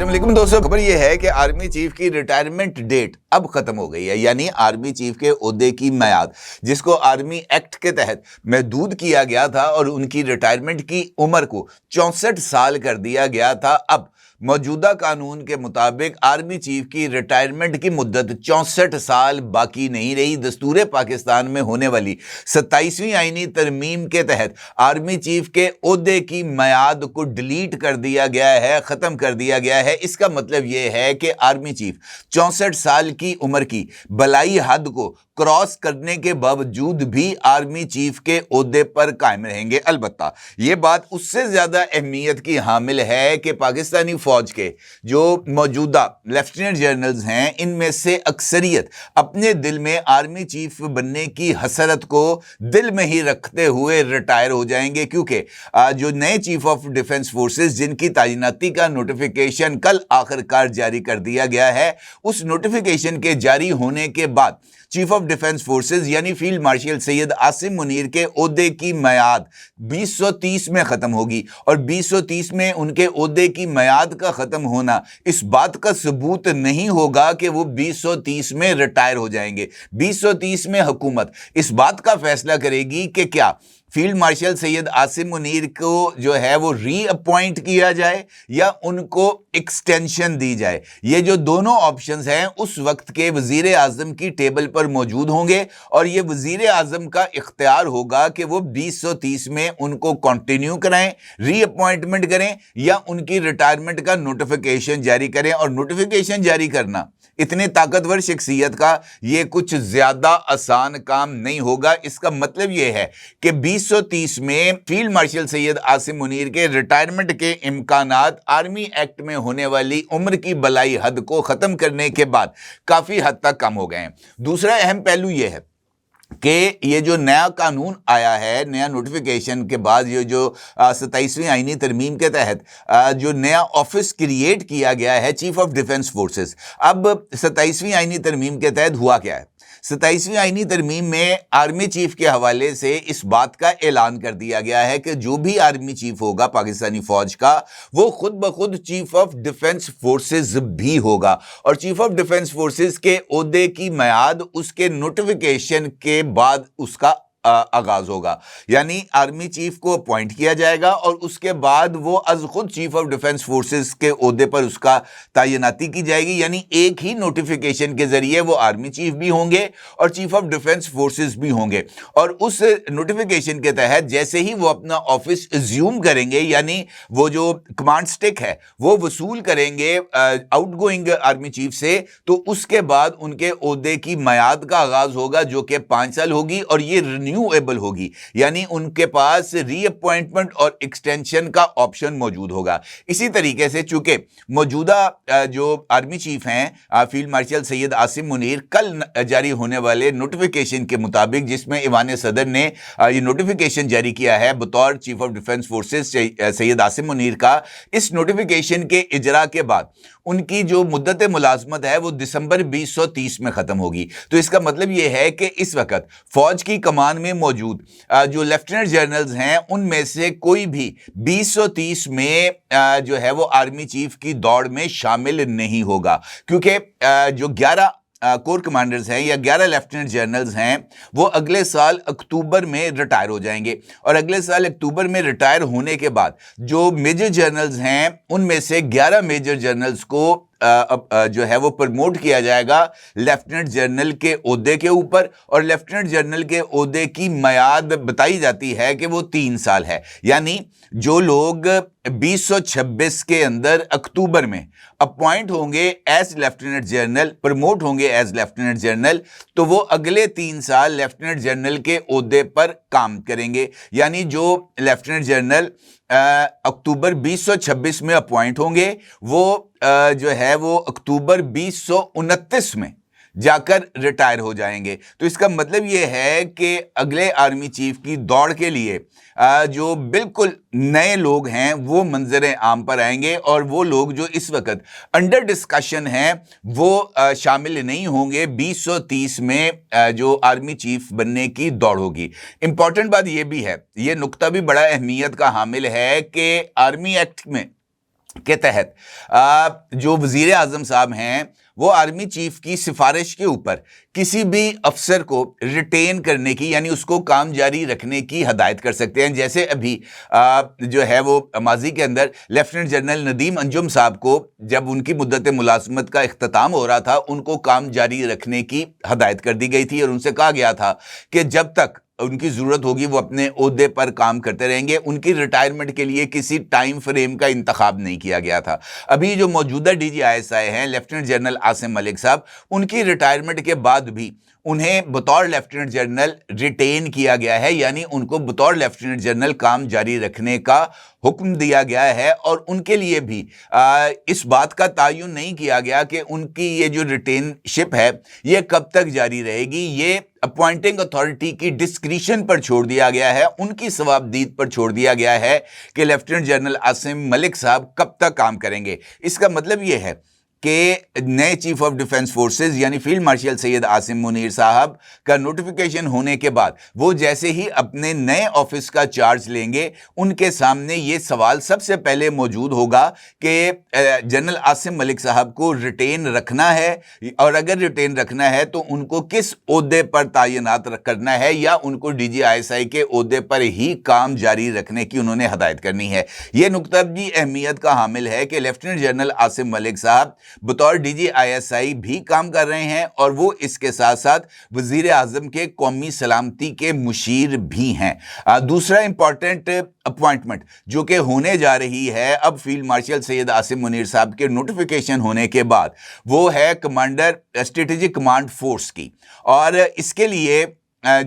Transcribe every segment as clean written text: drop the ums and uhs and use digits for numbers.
السلام علیکم دوستو، خبر یہ ہے کہ آرمی چیف کی ریٹائرمنٹ ڈیٹ اب ختم ہو گئی ہے، یعنی آرمی چیف کے عہدے کی میعاد جس کو آرمی ایکٹ کے تحت محدود کیا گیا تھا اور ان کی ریٹائرمنٹ کی عمر کو 64 سال کر دیا گیا تھا، اب موجودہ قانون کے مطابق آرمی چیف کی ریٹائرمنٹ کی مدت 64 سال باقی نہیں رہی۔ دستور پاکستان میں ہونے والی 27ویں آئینی ترمیم کے تحت آرمی چیف کے عہدے کی میعاد کو ڈیلیٹ کر دیا گیا ہے، ختم کر دیا گیا ہے۔ اس کا مطلب یہ ہے کہ آرمی چیف 64 سال کی عمر کی بلائی حد کو کراس کرنے کے باوجود بھی آرمی چیف کے عہدے پر قائم رہیں گے۔ البتہ یہ بات اس سے زیادہ اہمیت کی حامل ہے کہ پاکستانی فوج کے جو موجودہ لیفٹیننٹ جنرلز ہیں، ان میں سے اکثریت اپنے دل میں آرمی چیف بننے کی حسرت کو دل میں ہی رکھتے ہوئے ریٹائر ہو جائیں گے، کیونکہ جو نئے چیف آف ڈیفنس فورسز جن کی تعیناتی کا نوٹیفیکیشن کل آخر کار جاری کر دیا گیا ہے، اس نوٹیفیکیشن کے جاری ہونے کے بعد چیف آف ڈیفنس فورسز یعنی فیلڈ مارشل سید عاصم منیر کے عہدے کی میعاد 2030 میں ختم ہوگی، اور 2030 میں ان کے عہدے کی میعاد کا ختم ہونا اس بات کا ثبوت نہیں ہوگا کہ وہ 2030 میں ریٹائر ہو جائیں گے۔ 2030 میں حکومت اس بات کا فیصلہ کرے گی کہ کیا فیلڈ مارشل سید عاصم منیر کو جو ہے وہ ری اپوائنٹ کیا جائے یا ان کو ایکسٹینشن دی جائے۔ یہ جو دونوں آپشنز ہیں اس وقت کے وزیر اعظم کی ٹیبل پر موجود ہوں گے، اور یہ وزیر اعظم کا اختیار ہوگا کہ وہ 2030 میں ان کو کنٹینیو کرائیں، ری اپوائنٹمنٹ کریں، یا ان کی ریٹائرمنٹ کا نوٹیفیکیشن جاری کریں۔ اور نوٹیفیکیشن جاری کرنا اتنے طاقتور شخصیت کا یہ کچھ زیادہ آسان کام نہیں ہوگا۔ اس کا مطلب یہ ہے کہ 2030 میں فیلڈ مارشل سید عاصم منیر کے ریٹائرمنٹ کے امکانات آرمی ایکٹ میں ہونے والی عمر کی بلائی حد کو ختم کرنے کے بعد کافی حد تک کم ہو گئے ہیں۔ دوسرا اہم پہلو یہ ہے کہ یہ جو نیا قانون آیا ہے، نیا نوٹیفیکیشن کے بعد یہ جو 27ویں آئینی ترمیم کے تحت جو نیا آفس کریٹ کیا گیا ہے چیف آف ڈیفنس فورسز، اب 27ویں آئینی ترمیم کے تحت ہوا کیا ہے؟ 27ویں آئینی ترمیم میں آرمی چیف کے حوالے سے اس بات کا اعلان کر دیا گیا ہے کہ جو بھی آرمی چیف ہوگا پاکستانی فوج کا، وہ خود بخود چیف آف ڈیفنس فورسز بھی ہوگا، اور چیف آف ڈیفنس فورسز کے عہدے کی میعاد اس کے نوٹیفیکیشن کے بعد اس کا آغاز ہوگا۔ یعنی آرمی چیف کو اپوائنٹ کیا جائے گا اور اس کے بعد وہ از خود چیف آف ڈیفنس فورسز کے عہدے پر اس کا تعیناتی کی جائے گی، یعنی ایک ہی نوٹیفیکیشن کے ذریعے وہ آرمی چیف بھی ہوں گے اور چیف آف ڈیفنس فورسز بھی ہوں گے، اور اس نوٹیفیکیشن کے تحت جیسے ہی وہ اپنا آفس ایزیوم کریں گے، یعنی وہ جو کمانڈ سٹک ہے وہ وصول کریں گے آؤٹ گوئنگ آرمی چیف سے، تو اس کے بعد ان کے عہدے کی میعاد کا آغاز ہوگا جو کہ 5 سال ہوگی، اور یہ رینیویبل ہوگی، یعنی ان کے پاس ری اپوائنٹمنٹ اور ایکسٹینشن کا آپشن موجود ہوگا۔ اسی طریقے سے چونکہ موجودہ جو آرمی چیف ہیں فیلڈ مارشل سید عاصم منیر، کل جاری ہونے والے نوٹیفیکیشن کے مطابق جس میں ایوان صدر نے یہ نوٹیفیکیشن جاری کیا ہے بطور chief of defence forces Syed Asim Munir کا، اس نوٹیفیکیشن کے اجرا کے بعد ان کی جو مدت ملازمت ہے وہ دسمبر 2030 میں ختم ہوگی۔ تو اس کا مطلب یہ ہے کہ اس وقت فوج کی کمان میں موجود جو لیفٹیننٹ جنرلز ہیں ان میں سے کوئی بھی 2030 میں جو ہے وہ آرمی چیف کی دوڑ میں شامل نہیں ہوگا، کیونکہ جو 11 کور کمانڈرز ہیں یا 11 لیفٹیننٹ جنرلز ہیں وہ اگلے سال اکتوبر میں ریٹائر ہو جائیں گے، اور اگلے سال اکتوبر میں ریٹائر ہونے کے بعد جو میجر جنرلز ہیں ان میں سے 11 میجر جنرلز کو جو ہے وہ پرموٹ کیا جائے گا لیفٹیننٹ جنرل کے عہدے کے اوپر، اور لیفٹیننٹ جنرل کے عہدے کی میعاد بتائی جاتی ہے کہ وہ 3 سال ہے۔ یعنی جو لوگ 2026 کے اندر اکتوبر میں اپوائنٹ ہوں گے ایز لیفٹیننٹ جنرل، پرموٹ ہوں گے ایز لیفٹیننٹ جنرل، تو وہ اگلے 3 سال لیفٹیننٹ جنرل کے عہدے پر کام کریں گے۔ یعنی جو لیفٹیننٹ جنرل اکتوبر 2026 میں اپوائنٹ ہوں گے، وہ جو ہے وہ اکتوبر 2029 میں جا کر ریٹائر ہو جائیں گے۔ تو اس کا مطلب یہ ہے کہ اگلے آرمی چیف کی دوڑ کے لیے جو بالکل نئے لوگ ہیں وہ منظر عام پر آئیں گے، اور وہ لوگ جو اس وقت انڈر ڈسکشن ہیں وہ شامل نہیں ہوں گے 2030 میں جو آرمی چیف بننے کی دوڑ ہوگی۔ امپورٹنٹ بات یہ بھی ہے، یہ نقطہ بھی بڑا اہمیت کا حامل ہے کہ آرمی ایکٹ میں کے تحت جو وزیر اعظم صاحب ہیں وہ آرمی چیف کی سفارش کے اوپر کسی بھی افسر کو ریٹین کرنے کی یعنی اس کو کام جاری رکھنے کی ہدایت کر سکتے ہیں. جیسے ابھی جو ہے وہ ماضی کے اندر لیفٹیننٹ جنرل ندیم انجم صاحب کو جب ان کی مدت ملازمت کا اختتام ہو رہا تھا ان کو کام جاری رکھنے کی ہدایت کر دی گئی تھی اور ان سے کہا گیا تھا کہ جب تک ان کی ضرورت ہوگی وہ اپنے عہدے پر کام کرتے رہیں گے. ان کی ریٹائرمنٹ کے لیے کسی ٹائم فریم کا انتخاب نہیں کیا گیا تھا. ابھی جو موجودہ D G I S I ہیں لیفٹیننٹ جنرل عاصم ملک صاحب, ان کی ریٹائرمنٹ کے بعد بھی انہیں بطور لیفٹیننٹ جنرل ریٹین کیا گیا ہے, یعنی ان کو بطور لیفٹیننٹ جنرل کام جاری رکھنے کا حکم دیا گیا ہے. اور ان کے لیے بھی اس بات کا تعین نہیں کیا گیا کہ ان کی یہ جو ریٹین شپ ہے یہ کب تک جاری رہے گی. یہ اپوائنٹنگ اتھارٹی کی ڈسکریشن پر چھوڑ دیا گیا ہے, ان کی ثوابدید پر چھوڑ دیا گیا ہے کہ لیفٹیننٹ جنرل عاصم ملک صاحب کب تک کام کریں گے. اس کا مطلب یہ ہے کہ نئے چیف آف ڈیفنس فورسز یعنی فیلڈ مارشل سید عاصم منیر صاحب کا نوٹیفیکیشن ہونے کے بعد وہ جیسے ہی اپنے نئے آفس کا چارج لیں گے ان کے سامنے یہ سوال سب سے پہلے موجود ہوگا کہ جنرل عاصم ملک صاحب کو ریٹین رکھنا ہے, اور اگر ریٹین رکھنا ہے تو ان کو کس عہدے پر تعینات کرنا ہے یا ان کو D G I S I کے عہدے پر ہی کام جاری رکھنے کی انہوں نے ہدایت کرنی ہے. یہ نقطہ بھی اہمیت کا حامل ہے کہ لیفٹیننٹ جنرل عاصم ملک صاحب بطور D G I S I بھی کام کر رہے ہیں اور وہ اس کے ساتھ ساتھ وزیر اعظم کے قومی سلامتی کے مشیر بھی ہیں. دوسرا امپورٹنٹ اپوائنٹمنٹ جو کہ ہونے جا رہی ہے اب فیلڈ مارشل سید عاصم منیر صاحب کے نوٹیفیکیشن ہونے کے بعد وہ ہے کمانڈر اسٹریٹجک کمانڈ فورس کی. اور اس کے لیے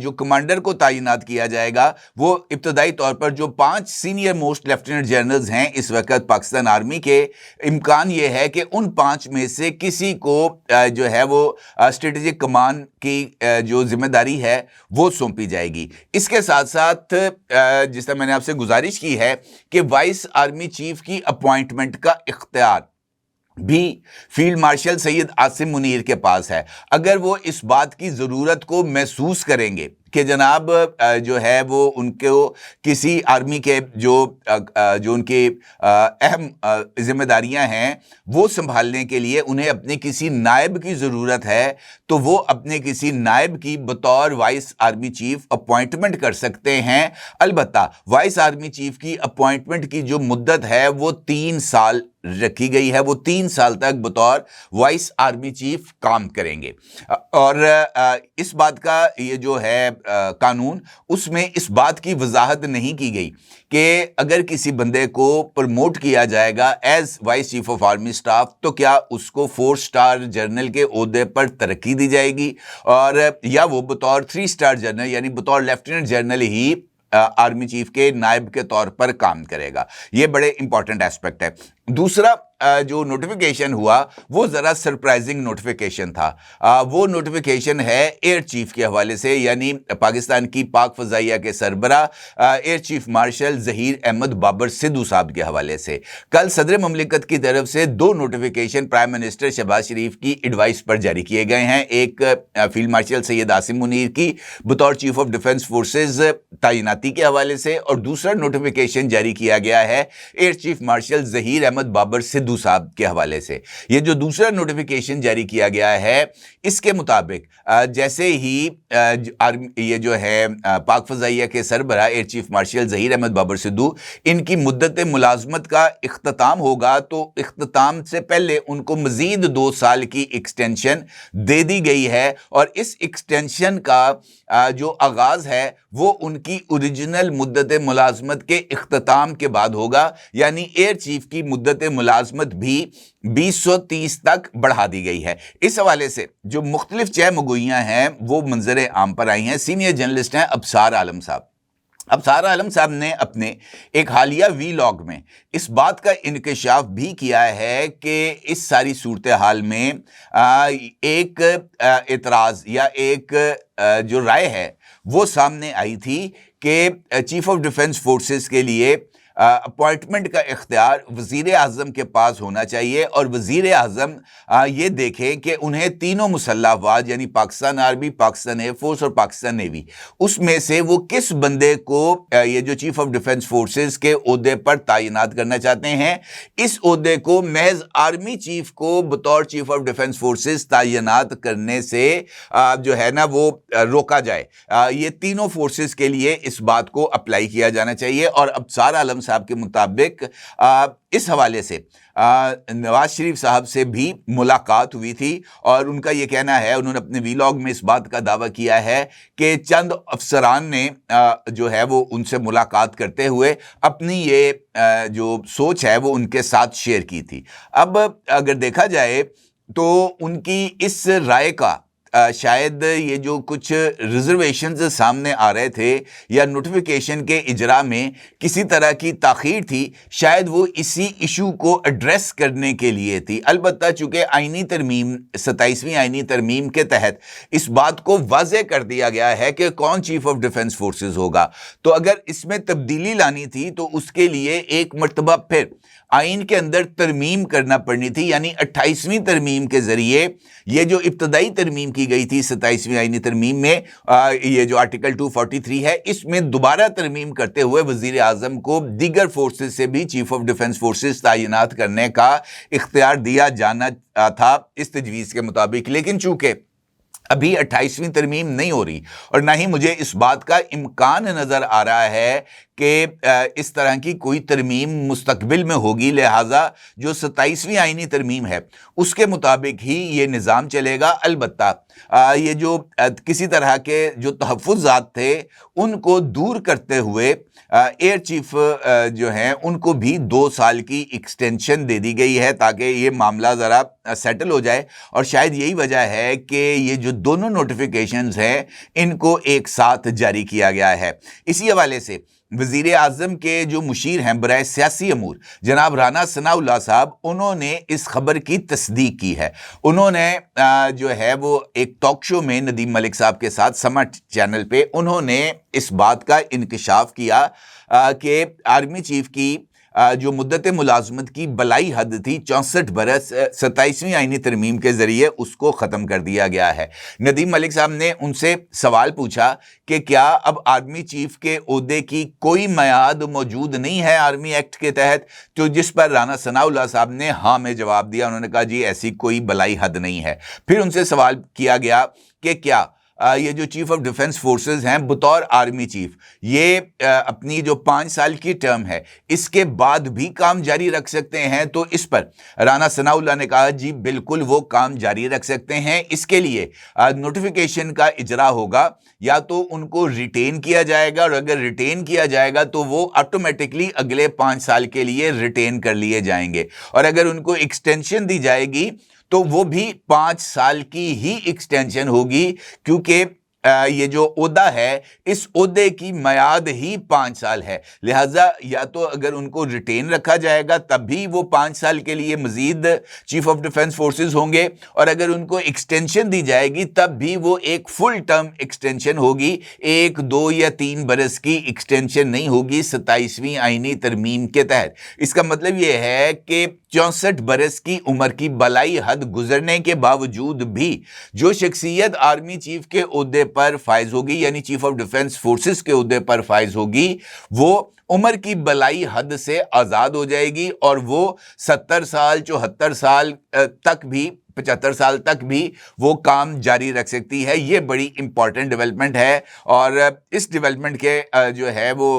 جو کمانڈر کو تعینات کیا جائے گا وہ ابتدائی طور پر جو 5 سینئر موسٹ لیفٹیننٹ جنرلز ہیں اس وقت پاکستان آرمی کے, امکان یہ ہے کہ ان 5 میں سے کسی کو جو ہے وہ اسٹریٹجک کمانڈ کی جو ذمہ داری ہے وہ سونپی جائے گی. اس کے ساتھ ساتھ جس طرح میں نے آپ سے گزارش کی ہے کہ وائس آرمی چیف کی اپوائنٹمنٹ کا اختیار بھی فیلڈ مارشل سید عاصم منیر کے پاس ہے. اگر وہ اس بات کی ضرورت کو محسوس کریں گے کہ جناب جو ہے وہ ان کو کسی آرمی کے جو ان کی اہم ذمہ داریاں ہیں وہ سنبھالنے کے لیے انہیں اپنے کسی نائب کی ضرورت ہے تو وہ اپنے کسی نائب کی بطور وائس آرمی چیف اپوائنٹمنٹ کر سکتے ہیں. البتہ وائس آرمی چیف کی اپوائنٹمنٹ کی جو مدت ہے وہ 3 سال رکھی گئی ہے, وہ 3 سال تک بطور وائس آرمی چیف کام کریں گے. اور اس بات کا یہ جو ہے قانون اس میں اس بات کی وضاحت نہیں کی گئی کہ اگر کسی بندے کو پروموٹ کیا جائے گا as vice chief of army staff تو کیا اس کو 4 سٹار جنرل کے عہدے پر ترقی دی جائے گی اور یا وہ بطور 3 سٹار جنرل یعنی بطور لیفٹیننٹ جنرل ہی آرمی چیف کے نائب کے طور پر کام کرے گا. یہ بڑے امپورٹنٹ ایسپیکٹ ہے. دوسرا جو نوٹیفیکیشن ہوا وہ ذرا سرپرائزنگ نوٹیفیکیشن تھا. وہ نوٹیفیکیشن ہے ایئر چیف کے حوالے سے یعنی پاکستان کی پاک فضائیہ کے سربراہ air chief marshal Zaheer Ahmed Babar Sidhu sahib کے حوالے سے. کل صدر مملکت کی طرف سے 2 نوٹیفیکیشن پرائم منسٹر شہباز شریف کی ایڈوائس پر جاری کیے گئے ہیں. ایک فیلڈ مارشل سید عاصم منیر کی بطور چیف آف ڈیفنس فورسز تعیناتی کے حوالے سے اور دوسرا نوٹیفیکیشن جاری کیا گیا ہے air chief marshal Zaheer Ahmed Babar Sidhu sahib کے حوالے سے. یہ جو دوسرا نوٹیفیکیشن جاری کیا گیا ہے اس کے مطابق جیسے ہی یہ جو ہے پاک فضائیہ کے سربراہ air chief marshal Zaheer Ahmed Babar Sidhu ان کی مدت ملازمت کا اختتام ہوگا تو اختتام سے پہلے ان کو مزید 2 سال کی ایکسٹینشن دے دی گئی ہے. اور اس ایکسٹینشن کا جو آغاز ہے وہ ان کی اوریجنل مدت ملازمت کے اختتام کے بعد ہوگا, یعنی ایئر چیف کی مدت ملازمت بھی 2030 تک بڑھا دی گئی ہے. اس حوالے سے جو مختلف چہ مگوئیاں ہیں وہ منظر عام پر آئی ہیں. سینئر جرنلسٹ ہیں ابصار عالم صاحب. ابصار عالم صاحب نے اپنے ایک حالیہ وی لاگ میں اس بات کا انکشاف بھی کیا ہے کہ اس ساری صورتحال میں ایک اعتراض یا ایک جو رائے ہے وہ سامنے آئی تھی کہ چیف آف ڈیفنس فورسز کے لیے اپوائنٹمنٹ کا اختیار وزیر اعظم کے پاس ہونا چاہیے، اور وزیر اعظم یہ دیکھیں کہ انہیں تینوں مسلح افواج یعنی Pakistan army, Pakistan air force اور پاکستان نیوی، اس میں سے وہ کس بندے کو یہ جو چیف آف ڈیفنس فورسز کے عہدے پر تعینات کرنا چاہتے ہیں، اس عہدے کو محض آرمی چیف کو بطور چیف آف ڈیفنس فورسز تعینات کرنے سے جو ہے نا وہ روکا جائے۔ یہ تینوں فورسز کے لیے اس بات کو اپلائی کیا جانا چاہیے۔ اور اب سارا عالم صاحب کے مطابق اس حوالے سے نواز شریف صاحب سے بھی ملاقات ہوئی تھی، اور ان کا یہ کہنا ہے، انہوں نے اپنے ویلاگ میں اس بات کا دعویٰ کیا ہے کہ چند افسران نے جو ہے وہ ان سے ملاقات کرتے ہوئے اپنی یہ جو سوچ ہے وہ ان کے ساتھ شیئر کی تھی۔ اب اگر دیکھا جائے تو ان کی اس رائے کا شاید یہ جو کچھ ریزرویشنز سامنے آ رہے تھے یا نوٹیفیکیشن کے اجرا میں کسی طرح کی تاخیر تھی، شاید وہ اسی ایشو کو ایڈریس کرنے کے لیے تھی۔ البتہ چونکہ آئینی ترمیم 27ویں آئینی ترمیم کے تحت اس بات کو واضح کر دیا گیا ہے کہ کون چیف آف ڈیفنس فورسز ہوگا، تو اگر اس میں تبدیلی لانی تھی تو اس کے لیے ایک مرتبہ پھر آئین کے اندر ترمیم کرنا پڑنی تھی، یعنی 28ویں ترمیم کے ذریعے یہ جو ابتدائی ترمیم کی گئی تھی 27ویں آئینی ترمیم میں، یہ جو آرٹیکل 243 ہے، اس میں دوبارہ ترمیم کرتے ہوئے وزیر اعظم کو دیگر فورسز سے بھی چیف آف ڈیفنس فورسز تعینات کرنے کا اختیار دیا جانا تھا اس تجویز کے مطابق۔ لیکن چونکہ ابھی 28ویں ترمیم نہیں ہو رہی اور نہ ہی مجھے اس بات کا امکان نظر آ رہا ہے کہ اس طرح کی کوئی ترمیم مستقبل میں ہوگی، لہٰذا جو 27ویں آئینی ترمیم ہے اس کے مطابق ہی یہ نظام چلے گا۔ البتہ یہ جو کسی طرح کے جو تحفظات تھے ان کو دور کرتے ہوئے ایئر چیف جو ہیں ان کو بھی 2 سال کی ایکسٹینشن دے دی گئی ہے تاکہ یہ معاملہ ذرا سیٹل ہو جائے، اور شاید یہی وجہ ہے کہ یہ جو دونوں نوٹیفیکیشنز ہیں ان کو ایک ساتھ جاری کیا گیا ہے۔ اسی حوالے سے وزیر اعظم کے جو مشیر ہیں برائے سیاسی امور جناب رانا ثناء اللہ صاحب، انہوں نے اس خبر کی تصدیق کی ہے۔ انہوں نے جو ہے وہ ایک ٹاک شو میں ندیم ملک صاحب کے ساتھ سما چینل پہ انہوں نے اس بات کا انکشاف کیا کہ آرمی چیف کی جو مدت ملازمت کی بلائی حد تھی 64 برس، 27ویں آئینی ترمیم کے ذریعے اس کو ختم کر دیا گیا ہے۔ ندیم ملک صاحب نے ان سے سوال پوچھا کہ کیا اب آرمی چیف کے عہدے کی کوئی میعاد موجود نہیں ہے آرمی ایکٹ کے تحت، تو جس پر رانا ثناء اللہ صاحب نے ہاں میں جواب دیا۔ انہوں نے کہا جی ایسی کوئی بلائی حد نہیں ہے۔ پھر ان سے سوال کیا گیا کہ کیا یہ جو چیف آف ڈیفنس فورسز ہیں بطور آرمی چیف یہ اپنی جو 5 سال کی ٹرم ہے اس کے بعد بھی کام جاری رکھ سکتے ہیں، تو اس پر رانا ثناء اللہ نے کہا جی بالکل وہ کام جاری رکھ سکتے ہیں۔ اس کے لیے نوٹیفیکیشن کا اجرا ہوگا، یا تو ان کو ریٹین کیا جائے گا، اور اگر ریٹین کیا جائے گا تو وہ آٹومیٹکلی اگلے 5 سال کے لیے ریٹین کر لیے جائیں گے، اور اگر ان کو ایکسٹینشن دی جائے گی تو وہ بھی 5 سال کی ہی ایکسٹینشن ہوگی، کیونکہ یہ جو عہدہ ہے اس عہدے کی میعاد ہی 5 سال ہے۔ لہٰذا یا تو اگر ان کو ریٹین رکھا جائے گا تب بھی وہ 5 سال کے لیے مزید چیف آف ڈیفنس فورسز ہوں گے، اور اگر ان کو ایکسٹینشن دی جائے گی تب بھی وہ ایک فل ٹرم ایکسٹینشن ہوگی، 1، 2 یا 3 برس کی ایکسٹینشن نہیں ہوگی 27ویں آئینی ترمیم کے تحت۔ اس کا مطلب یہ ہے کہ 64 برس کی عمر کی بلائی حد گزرنے کے باوجود بھی جو شخصیت آرمی چیف کے عہدے پر فائز ہوگی، یعنی چیف آف ڈیفنس فورسز کے عہدے پر فائز ہوگی، وہ عمر کی بلائی حد سے آزاد ہو جائے گی، اور وہ 70 سال 74 سال تک بھی 75 سال تک بھی وہ کام جاری رکھ سکتی ہے۔ یہ بڑی امپورٹنٹ ڈیولپمنٹ ہے، اور اس ڈیولپمنٹ کے جو ہے وہ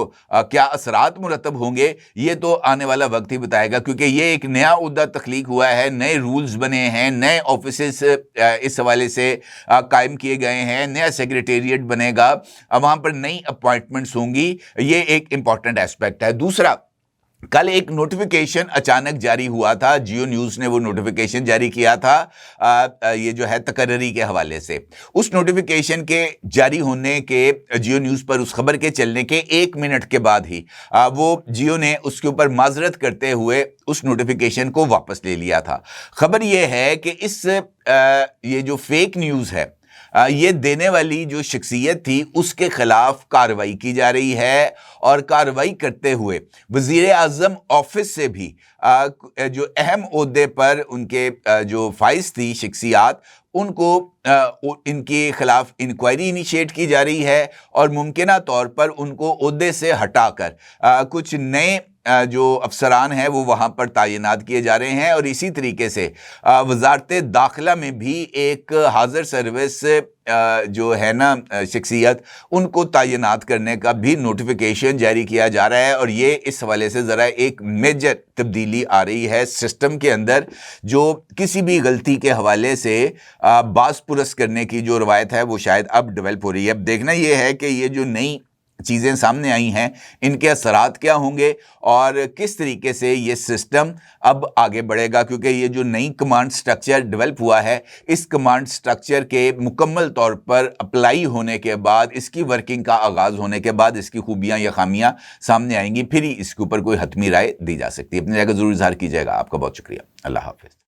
کیا اثرات مرتب ہوں گے یہ تو آنے والا وقت ہی بتائے گا، کیونکہ یہ ایک نیا عہدہ تخلیق ہوا ہے، نئے رولز بنے ہیں، نئے آفیسز اس حوالے سے قائم کیے گئے ہیں، نیا سیکریٹریٹ بنے گا، وہاں پر نئی اپوائنٹمنٹس ہوں گی۔ یہ ایک امپورٹنٹ ایسپیکٹ ہے۔ دوسرا، کل ایک نوٹیفیکیشن اچانک جاری ہوا تھا، جیو نیوز نے وہ نوٹیفیکیشن جاری کیا تھا یہ جو ہے تقرری کے حوالے سے۔ اس نوٹیفیکیشن کے جاری ہونے کے جیو نیوز پر اس خبر کے چلنے کے 1 منٹ کے بعد ہی وہ جیو نے اس کے اوپر معذرت کرتے ہوئے اس نوٹیفیکیشن کو واپس لے لیا تھا۔ خبر یہ ہے کہ یہ جو فیک نیوز ہے یہ دینے والی جو شخصیت تھی اس کے خلاف کارروائی کی جا رہی ہے، اور کارروائی کرتے ہوئے وزیر اعظم آفس سے بھی جو اہم عہدے پر ان کے جو فائز تھی شخصیات، ان کو ان کے خلاف انکوائری انیشیٹ کی جا رہی ہے، اور ممکنہ طور پر ان کو عہدے سے ہٹا کر کچھ نئے جو افسران ہیں وہ وہاں پر تعینات کیے جا رہے ہیں۔ اور اسی طریقے سے وزارت داخلہ میں بھی ایک حاضر سروس جو ہے نا شخصیت، ان کو تعینات کرنے کا بھی نوٹیفیکیشن جاری کیا جا رہا ہے، اور یہ اس حوالے سے ذرا ایک میجر تبدیلی آ رہی ہے سسٹم کے اندر، جو کسی بھی غلطی کے حوالے سے باز پرس کرنے کی جو روایت ہے وہ شاید اب ڈیولپ ہو رہی ہے۔ اب دیکھنا یہ ہے کہ یہ جو نئی چیزیں سامنے آئی ہیں ان کے اثرات کیا ہوں گے اور کس طریقے سے یہ سسٹم اب آگے بڑھے گا، کیونکہ یہ جو نئی کمانڈ سٹرکچر ڈیولپ ہوا ہے، اس کمانڈ سٹرکچر کے مکمل طور پر اپلائی ہونے کے بعد، اس کی ورکنگ کا آغاز ہونے کے بعد اس کی خوبیاں یا خامیاں سامنے آئیں گی، پھر ہی اس کے اوپر کوئی حتمی رائے دی جا سکتی ہے۔ اپنی جگہ ضرور اظہار کیجیے گا۔ آپ کا بہت شکریہ۔ اللہ حافظ۔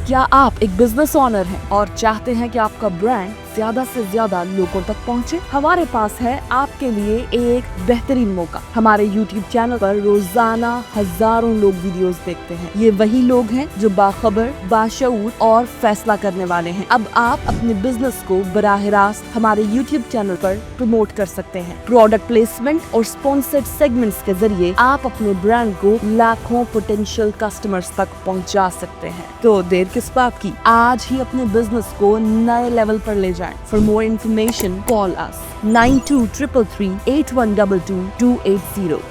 کیا آپ ایک بزنس اونر ہیں اور چاہتے ہیں کہ آپ کا برانڈ زیادہ سے زیادہ لوگوں تک پہنچے؟ ہمارے پاس ہے آپ کے لیے ایک بہترین موقع۔ ہمارے یوٹیوب چینل پر روزانہ ہزاروں لوگ ویڈیوز دیکھتے ہیں۔ یہ وہی لوگ ہیں جو باخبر، باشعور اور فیصلہ کرنے والے ہیں۔ اب آپ اپنے بزنس کو براہ راست ہمارے یوٹیوب چینل پر پروموٹ کر سکتے ہیں۔ پروڈکٹ پلیسمنٹ اور اسپانسرڈ سیگمنٹس کے ذریعے آپ اپنے برانڈ کو لاکھوں پوٹینشیل کسٹمرز تک پہنچا سکتے ہیں۔ تو دیر کس بات کی؟ آج ہی اپنے بزنس کو نئے لیول پر لے جائیں۔ For more information, call us 9233 8122 280.